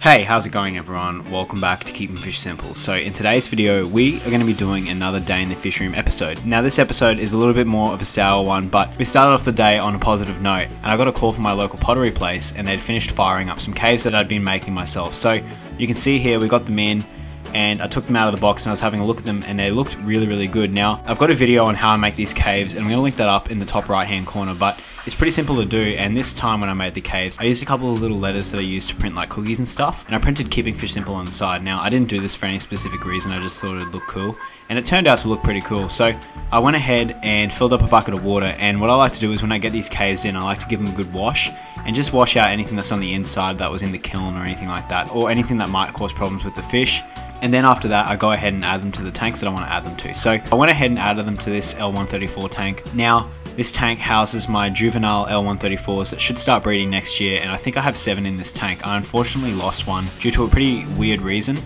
Hey, how's it going everyone? Welcome back to Keeping Fish Simple. So in today's video, we are going to be doing another day in the fish room episode. Now this episode is a little bit more of a sour one, but we started off the day on a positive note, and I got a call from my local pottery place and they'd finished firing up some caves that I'd been making myself. So you can see here, we got them in, and I took them out of the box and I was having a look at them and they looked really good. Now I've got a video on how I make these caves and I'm going to link that up in the top right hand corner, but it's pretty simple to do. And this time when I made the caves, I used a couple of little letters that I used to print like cookies and stuff, and I printed Keeping Fish Simple on the side. Now I didn't do this for any specific reason, I just thought it'd look cool, and it turned out to look pretty cool. So I went ahead and filled up a bucket of water, and what I like to do is when I get these caves in, I like to give them a good wash and just wash out anything that's on the inside that was in the kiln or anything like that, or anything that might cause problems with the fish. And then after that, I go ahead and add them to the tanks that I want to add them to. So I went ahead and added them to this L134 tank. Now, this tank houses my juvenile L134s that should start breeding next year, and I think I have 7 in this tank. I unfortunately lost one due to a pretty weird reason,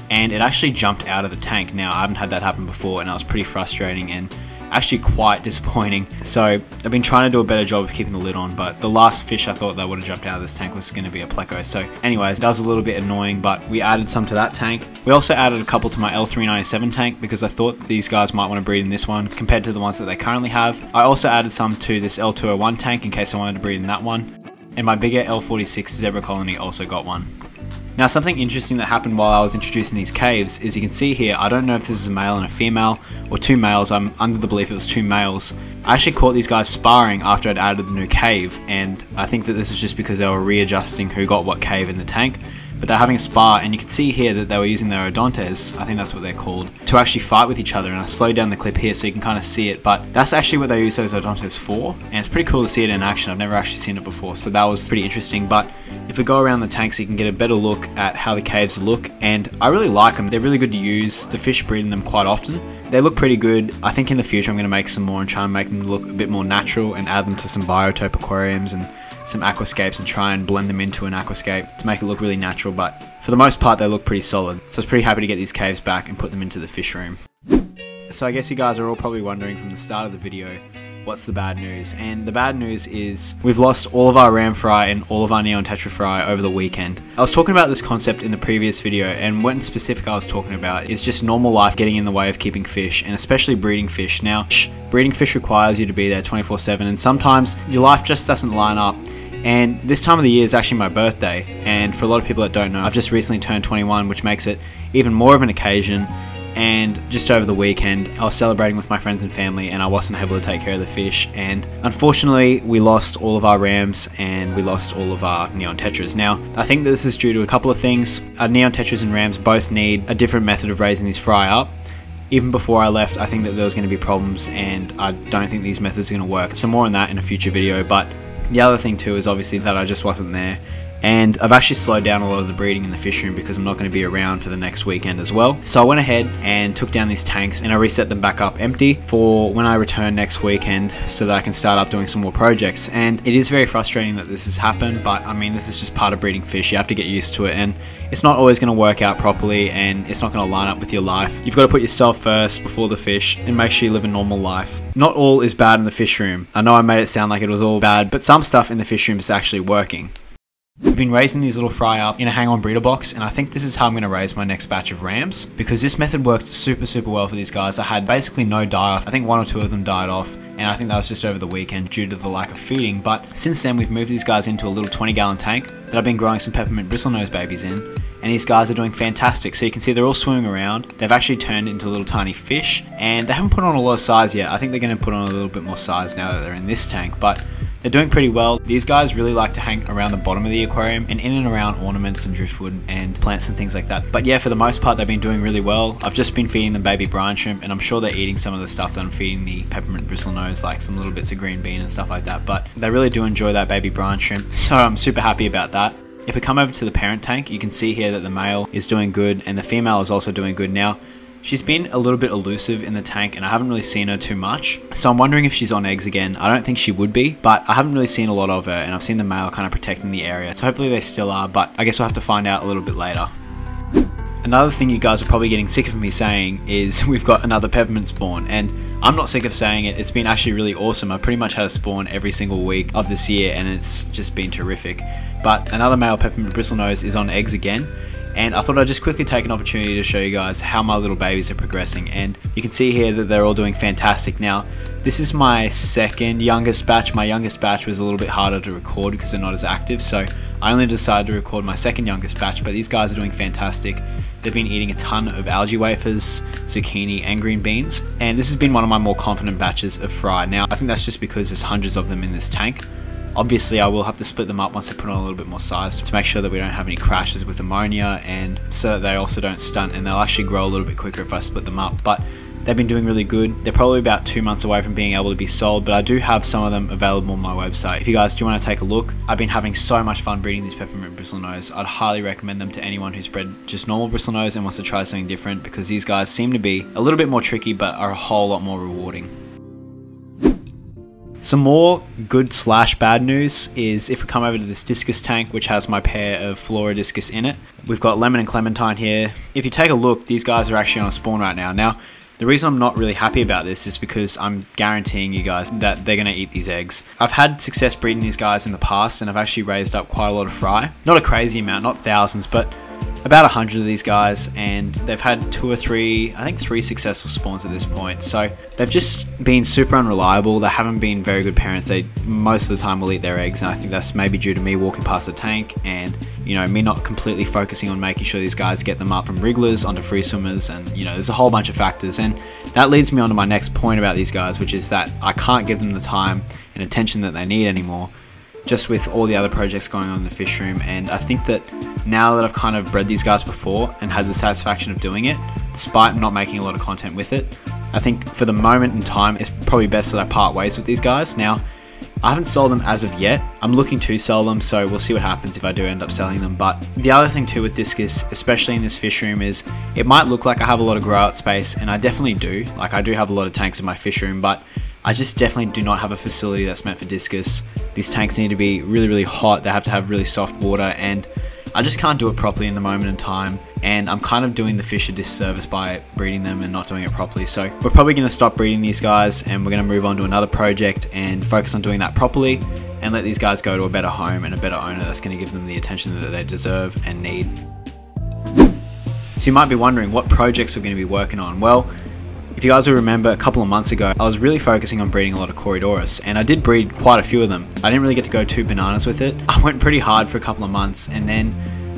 and it actually jumped out of the tank. Now, I haven't had that happen before, and that was pretty frustrating and actually quite disappointing. So I've been trying to do a better job of keeping the lid on, but the last fish I thought that would have jumped out of this tank was going to be a pleco. So anyways, that was a little bit annoying, but we added some to that tank. We also added a couple to my L397 tank because I thought these guys might want to breed in this one compared to the ones that they currently have. I also added some to this L201 tank in case I wanted to breed in that one. And my bigger L46 zebra colony also got one. Now, something interesting that happened while I was introducing these caves is you can see here, I don't know if this is a male and a female or 2 males. I'm under the belief it was 2 males. I actually caught these guys sparring after I'd added the new cave, and I think that this is just because they were readjusting who got what cave in the tank. But they're having a spar, and you can see here that they were using their odontes, I think that's what they're called, to actually fight with each other. And I slowed down the clip here so you can kind of see it, but that's actually what they use those odontes for, and it's pretty cool to see it in action. I've never actually seen it before, so that was pretty interesting. But if we go around the tank so you can get a better look at how the caves look, and I really like them. They're really good to use. The fish breed in them quite often. They look pretty good. I think in the future I'm going to make some more and try and make them look a bit more natural and add them to some biotope aquariums and some aquascapes and try and blend them into an aquascape to make it look really natural, but for the most part they look pretty solid. So I was pretty happy to get these caves back and put them into the fish room. So I guess you guys are all probably wondering from the start of the video, what's the bad news? And the bad news is we've lost all of our ram fry and all of our neon tetra fry over the weekend. I was talking about this concept in the previous video, and what in specific I was talking about is just normal life getting in the way of keeping fish, and especially breeding fish. Now, breeding fish requires you to be there 24/7, and sometimes your life just doesn't line up. And this time of the year is actually my birthday, and for a lot of people that don't know, I've just recently turned 21, which makes it even more of an occasion. And just over the weekend, I was celebrating with my friends and family, and I wasn't able to take care of the fish, and unfortunately we lost all of our rams and we lost all of our neon tetras. Now, I think that this is due to a couple of things. Our neon tetras and rams both need a different method of raising these fry up. Even before I left, I think that there was going to be problems, and I don't think these methods are going to work. So more on that in a future video. But the other thing too is obviously that I just wasn't there, and I've actually slowed down a lot of the breeding in the fish room because I'm not going to be around for the next weekend as well. So I went ahead and took down these tanks and I reset them back up empty for when I return next weekend so that I can start up doing some more projects. And it is very frustrating that this has happened, but I mean, this is just part of breeding fish. You have to get used to it, and it's not always going to work out properly, and it's not going to line up with your life. You've got to put yourself first before the fish and make sure you live a normal life. Not all is bad in the fish room. I know I made it sound like it was all bad, but some stuff in the fish room is actually working. We've been raising these little fry up in a hang-on breeder box, and I think this is how I'm going to raise my next batch of rams, because this method worked super well for these guys. I had basically no die-off. I think 1 or 2 of them died off, and I think that was just over the weekend due to the lack of feeding. But since then, we've moved these guys into a little 20-gallon tank that I've been growing some peppermint bristlenose babies in, and these guys are doing fantastic. So you can see they're all swimming around. They've actually turned into little tiny fish, and they haven't put on a lot of size yet. I think they're going to put on a little bit more size now that they're in this tank, but they're doing pretty well. These guys really like to hang around the bottom of the aquarium and in and around ornaments and driftwood and plants and things like that. But yeah, for the most part, they've been doing really well. I've just been feeding them baby brine shrimp, and I'm sure they're eating some of the stuff that I'm feeding the peppermint bristlenose, like some little bits of green bean and stuff like that. But they really do enjoy that baby brine shrimp, so I'm super happy about that. If we come over to the parent tank, you can see here that the male is doing good and the female is also doing good. Now, she's been a little bit elusive in the tank, and I haven't really seen her too much. So I'm wondering if she's on eggs again. I don't think she would be, but I haven't really seen a lot of her, and I've seen the male kind of protecting the area. So hopefully they still are, but I guess we'll have to find out a little bit later. Another thing you guys are probably getting sick of me saying is we've got another peppermint spawn, and I'm not sick of saying it. It's been actually really awesome. I've pretty much had a spawn every single week of this year, and it's just been terrific. But another male peppermint bristlenose is on eggs again, and I thought I'd just quickly take an opportunity to show you guys how my little babies are progressing, and you can see here that they're all doing fantastic. Now, this is my second youngest batch. My youngest batch was a little bit harder to record because they're not as active, so I only decided to record my second youngest batch, but these guys are doing fantastic. They've been eating a ton of algae wafers, zucchini and green beans, and this has been one of my more confident batches of fry. Now, I think that's just because there's hundreds of them in this tank. Obviously, I will have to split them up once I put on a little bit more size to make sure that we don't have any crashes with ammonia, and so that they also don't stunt, and they'll actually grow a little bit quicker if I split them up. But they've been doing really good. They're probably about 2 months away from being able to be sold, but I do have some of them available on my website. If you guys do want to take a look, I've been having so much fun breeding these peppermint bristlenose. I'd highly recommend them to anyone who's bred just normal bristlenose and wants to try something different, because these guys seem to be a little bit more tricky but are a whole lot more rewarding. Some more good / bad news is if we come over to this Discus tank, which has my pair of Flora Discus in it. We've got Lemon and Clementine here. If you take a look, these guys are actually on a spawn right now. Now, the reason I'm not really happy about this is because I'm guaranteeing you guys that they're going to eat these eggs. I've had success breeding these guys in the past, and I've actually raised up quite a lot of fry. Not a crazy amount, not thousands, but about 100 of these guys, and they've had 2 or 3, I think 3 successful spawns at this point. So they've just been super unreliable. They haven't been very good parents. They most of the time will eat their eggs, and I think that's maybe due to me walking past the tank and, you know, me not completely focusing on making sure these guys get them up from wrigglers onto free swimmers, and, you know, there's a whole bunch of factors. And that leads me on to my next point about these guys, which is that I can't give them the time and attention that they need anymore, just with all the other projects going on in the fish room. And I think that now that I've kind of bred these guys before and had the satisfaction of doing it, despite not making a lot of content with it, I think for the moment in time it's probably best that I part ways with these guys. Now, I haven't sold them as of yet. I'm looking to sell them, so we'll see what happens if I do end up selling them. But the other thing too with Discus, especially in this fish room, is it might look like I have a lot of grow out space, and I definitely do. Like, I do have a lot of tanks in my fish room, but I just definitely do not have a facility that's meant for Discus. These tanks need to be really, really hot. They have to have really soft water, and I just can't do it properly in the moment in time, and I'm kind of doing the fish a disservice by breeding them and not doing it properly. So we're probably going to stop breeding these guys, and we're going to move on to another project and focus on doing that properly, and let these guys go to a better home and a better owner that's going to give them the attention that they deserve and need. So you might be wondering what projects we're going to be working on. Well, if you guys will remember, a couple of months ago, I was really focusing on breeding a lot of Corydoras, and I did breed quite a few of them. I didn't really get to go too bananas with it. I went pretty hard for a couple of months, and then,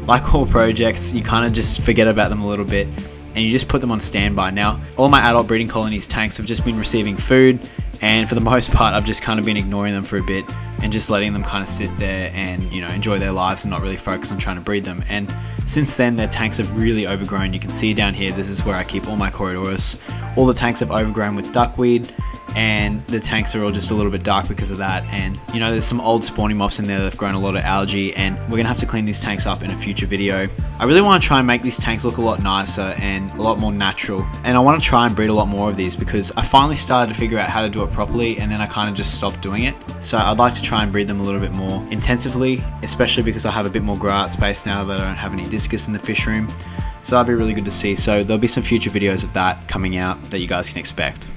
like all projects, you kind of just forget about them a little bit, and you just put them on standby. Now, all my adult breeding colonies tanks have just been receiving food, and for the most part, I've just kind of been ignoring them for a bit and just letting them kind of sit there and, you know, enjoy their lives and not really focus on trying to breed them. And since then, their tanks have really overgrown. You can see down here, this is where I keep all my Corydoras. All the tanks have overgrown with duckweed, and the tanks are all just a little bit dark because of that. And, you know, there's some old spawning mops in there that have grown a lot of algae, and we're gonna have to clean these tanks up in a future video. I really want to try and make these tanks look a lot nicer and a lot more natural, and I want to try and breed a lot more of these because I finally started to figure out how to do it properly, and then I kind of just stopped doing it. So I'd like to try and breed them a little bit more intensively, especially because I have a bit more grow out space now that I don't have any Discus in the fish room. So that'll be really good to see. So there'll be some future videos of that coming out that you guys can expect.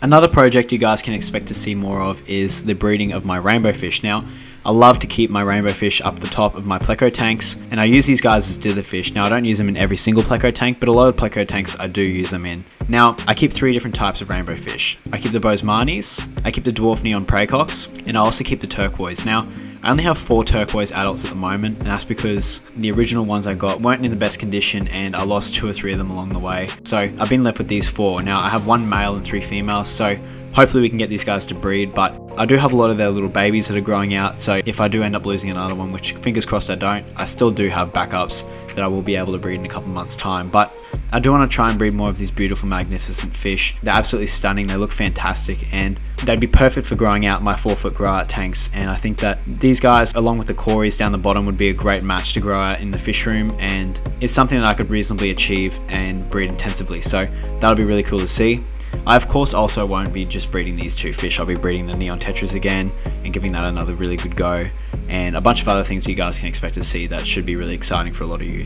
Another project you guys can expect to see more of is the breeding of my rainbowfish. Now, I love to keep my rainbowfish up the top of my pleco tanks, and I use these guys as dither fish. Now, I don't use them in every single pleco tank, but a lot of pleco tanks I do use them in. Now, I keep 3 different types of rainbowfish. I keep the Bozemanis, I keep the dwarf neon praecox, and I also keep the turquoise. Now, I only have 4 turquoise adults at the moment, and that's because the original ones I got weren't in the best condition, and I lost 2 or 3 of them along the way. So I've been left with these 4. Now, I have 1 male and 3 females, so hopefully we can get these guys to breed, but I do have a lot of their little babies that are growing out, so if I do end up losing another one, which fingers crossed I don't, I still do have backups that I will be able to breed in a couple months time. But I do want to try and breed more of these beautiful, magnificent fish. They're absolutely stunning, they look fantastic, and they'd be perfect for growing out my 4-foot grow out tanks. And I think that these guys, along with the Corys down the bottom, would be a great match to grow out in the fish room, and it's something that I could reasonably achieve and breed intensively, so that'll be really cool to see. I of course also won't be just breeding these 2 fish. I'll be breeding the neon tetras again and giving that another really good go, and a bunch of other things you guys can expect to see that should be really exciting for a lot of you.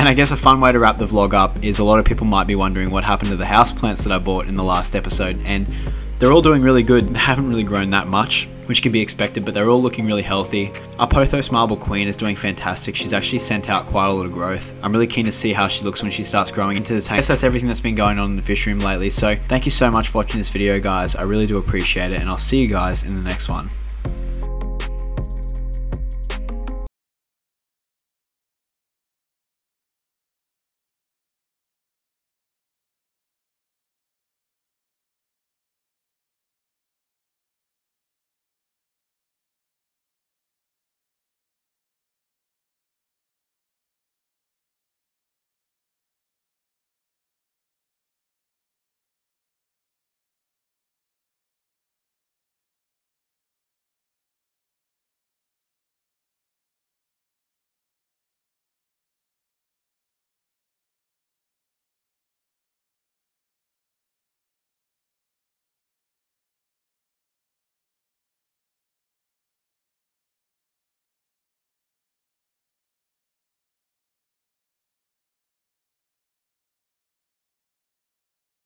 And I guess a fun way to wrap the vlog up is a lot of people might be wondering what happened to the houseplants that I bought in the last episode, and they're all doing really good. They haven't really grown that much, which can be expected, but they're all looking really healthy. Our Pothos Marble Queen is doing fantastic. She's actually sent out quite a lot of growth. I'm really keen to see how she looks when she starts growing into the tank. I guess that's everything that's been going on in the fish room lately, so thank you so much for watching this video, guys. I really do appreciate it, and I'll see you guys in the next one.